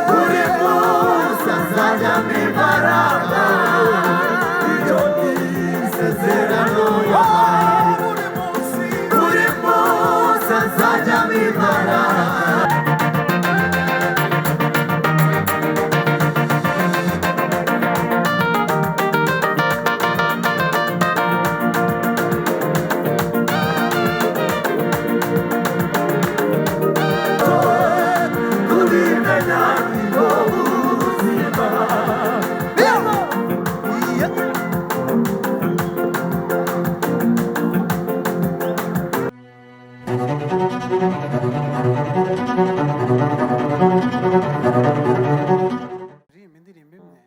buri munsi azajyamo imbaraga, iryo ni isezerano yahaye. Buri munsi azajyamo imbaraga. indirimbo imwe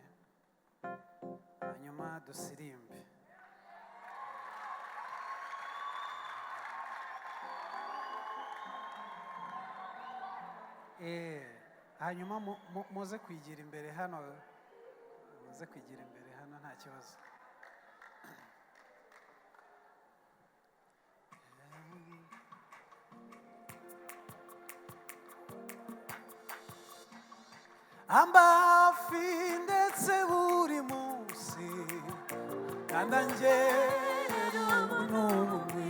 hanyuma dusirimbe. Hanyuma muze kwigira imbere hano, muze kwigira imbere hano nta kibazo. Ambafi ndetse buri munsi kandi angera n'umwe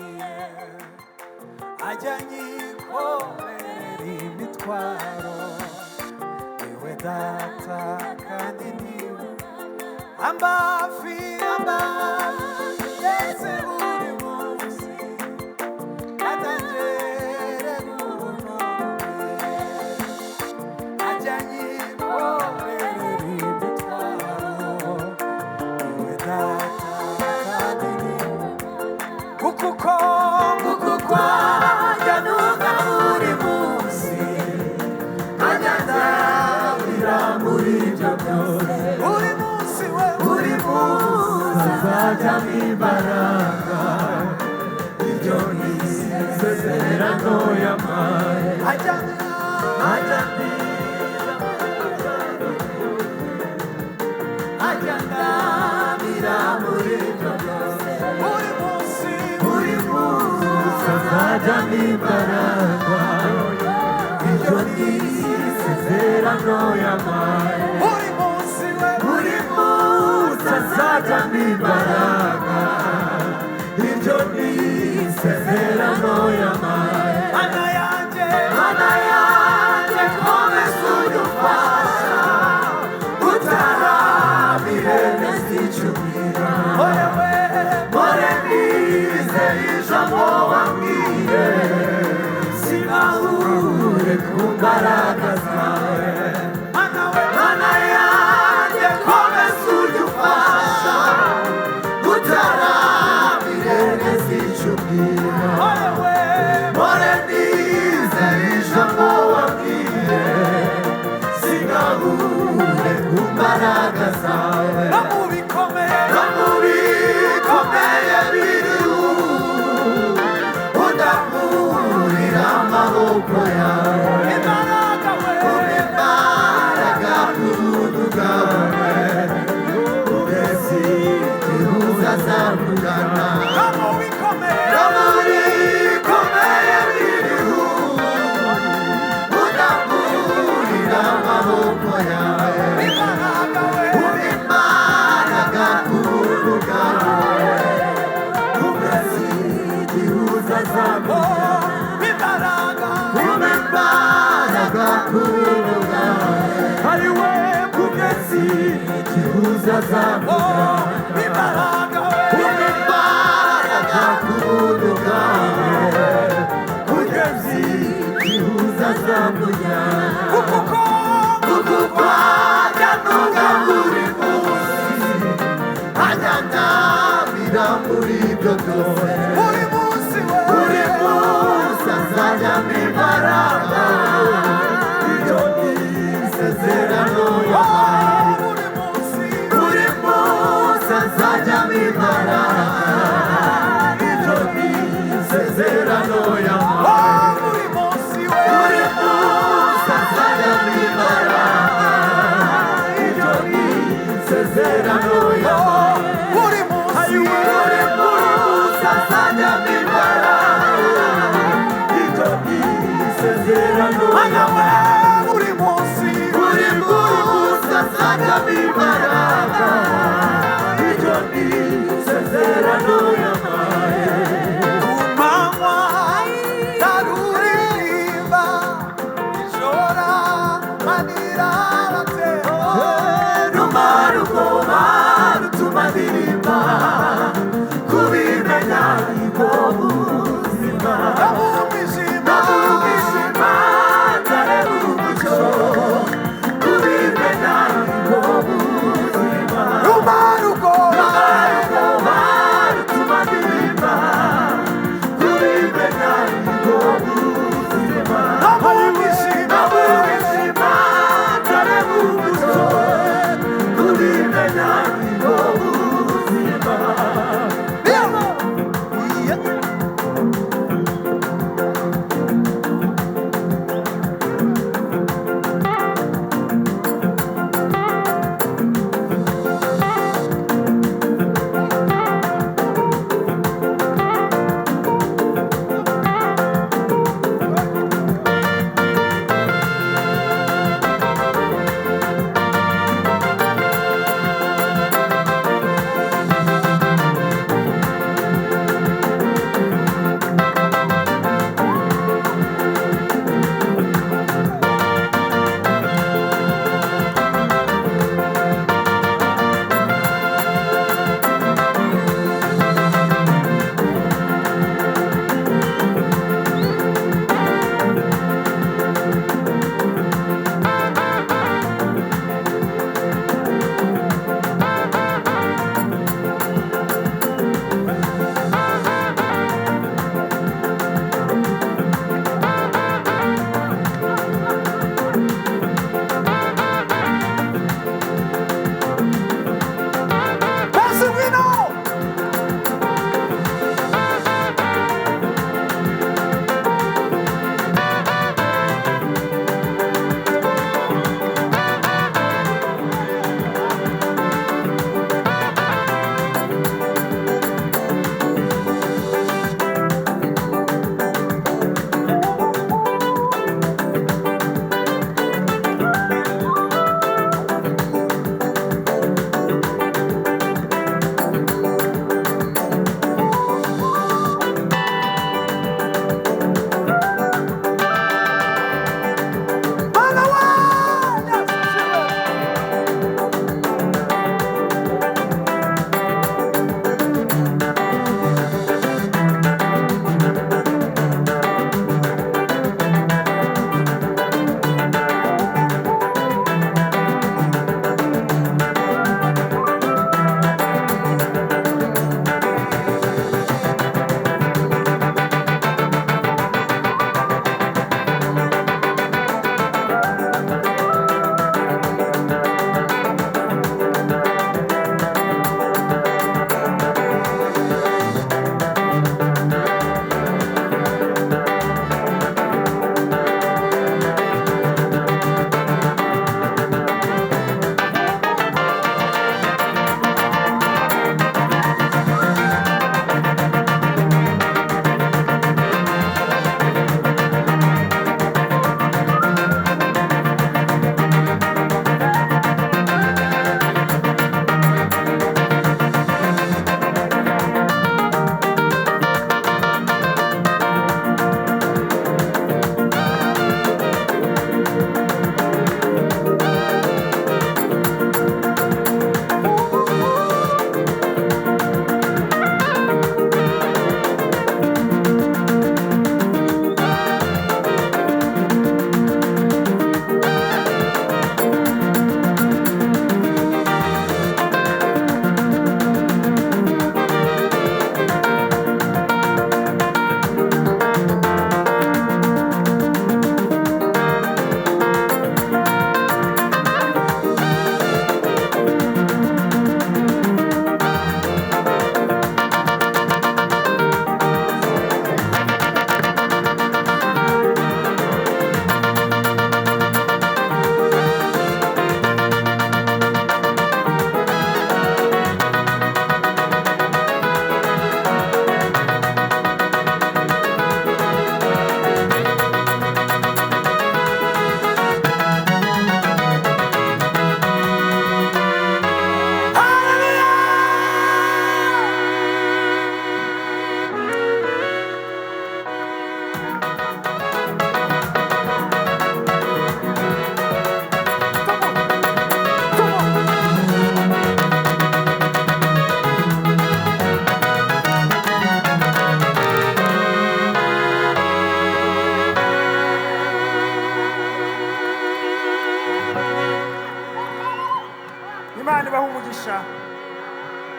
ajya nyikorera imitwaro, niwe data kandi niwe ambafi ndetse buri munsi kandi angera n'umwe ajya kuko ajya nuga buri munsi ajya ndabira muri ibyo byose. Buri munsi azajyamo imbaraga, iryo ni isezerano yampaye. Ajya ndabira muri ibyo byose. Buri munsi azajyamo imbaraga, iryo ni isezerano yampaye. Buri munsi azajyamo imbaraga, iryo ni isezerano yampaye. Mana yanjye komeza udufasha, utarabire neza icumira. Mpore nizeye ijambo wambwiye, sinahure ku mbaraga zawe. Mana yanjye komeza udufasha, utarabire neza icumira. Mpore nizeye ijambo wambwiye, sinahure ku mbaraga zawe. No mu bikomeye biriho udahurira amaboko yawe. Imbaraga n'ubuntu bwawe kugeza igihe uzazavugana. No mu bikomeye biriho udahurira amaboko yawe. Imbaraga n'ubuntu bwawe kugeza igihe uzazavugana. Imbaraga n'ubuntu bwawe ariwe kugeza igihe uzazavugana. Imbaraga n'ubuntu bwawe kugeza igihe uzazavugana. Kuko ajya nuga buri munsi ajya ndabira muri ibyo byose. Buri munsi azajyamo imbaraga, iryo ni isezerano yahaye. Buri munsi azajyamo imbaraga, iryo ni isezerano yahaye. Buri munsi azajyamo imbaraga, iryo ni isezerano yahaye. Buri munsi azajyamo imbaraga, iryo ni isezerano yahaye. Buri munsi azajyamo imbaraga, iryo ni isezerano yampaye. ku manywa ndaruririmba, ijoro manira